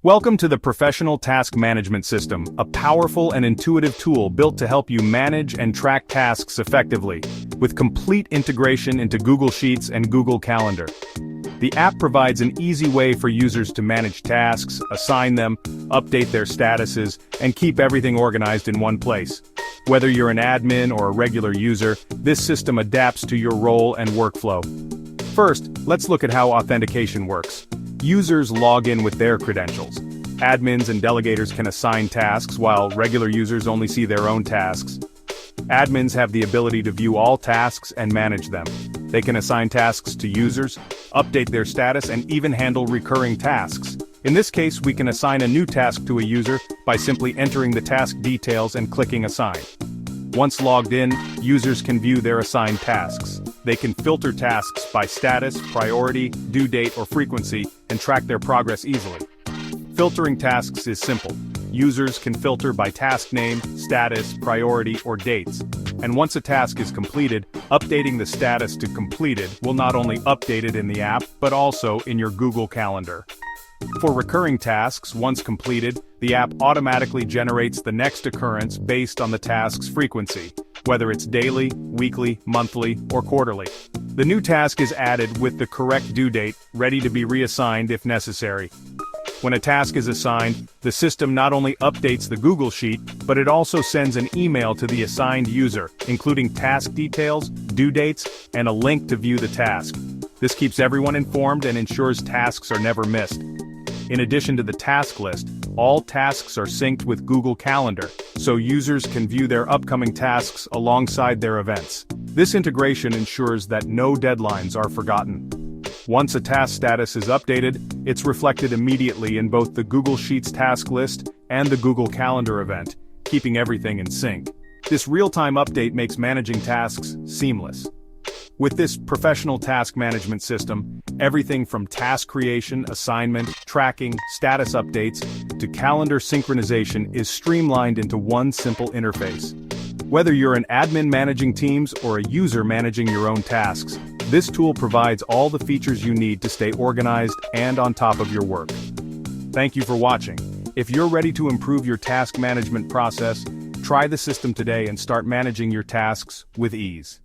Welcome to the Professional Task Management System, a powerful and intuitive tool built to help you manage and track tasks effectively, with complete integration into Google Sheets and Google Calendar. The app provides an easy way for users to manage tasks, assign them, update their statuses, and keep everything organized in one place. Whether you're an admin or a regular user, this system adapts to your role and workflow. First, let's look at how authentication works. Users log in with their credentials. Admins and delegators can assign tasks, while regular users only see their own tasks. Admins have the ability to view all tasks and manage them. They can assign tasks to users, update their status, and even handle recurring tasks. In this case, we can assign a new task to a user by simply entering the task details and clicking Assign. Once logged in, users can view their assigned tasks. They can filter tasks by status, priority, due date, or frequency, and track their progress easily. Filtering tasks is simple. Users can filter by task name, status, priority, or dates. And once a task is completed, updating the status to completed will not only update it in the app, but also in your Google Calendar. For recurring tasks, once completed, the app automatically generates the next occurrence based on the task's frequency, whether it's daily, weekly, monthly, or quarterly. The new task is added with the correct due date, ready to be reassigned if necessary. When a task is assigned, the system not only updates the Google Sheet, but it also sends an email to the assigned user, including task details, due dates, and a link to view the task. This keeps everyone informed and ensures tasks are never missed. In addition to the task list, all tasks are synced with Google Calendar, so users can view their upcoming tasks alongside their events. This integration ensures that no deadlines are forgotten. Once a task status is updated, it's reflected immediately in both the Google Sheets task list and the Google Calendar event, keeping everything in sync. This real-time update makes managing tasks seamless. With this professional task management system, everything from task creation, assignment, tracking, status updates, to calendar synchronization is streamlined into one simple interface. Whether you're an admin managing teams or a user managing your own tasks, this tool provides all the features you need to stay organized and on top of your work. Thank you for watching. If you're ready to improve your task management process, try the system today and start managing your tasks with ease.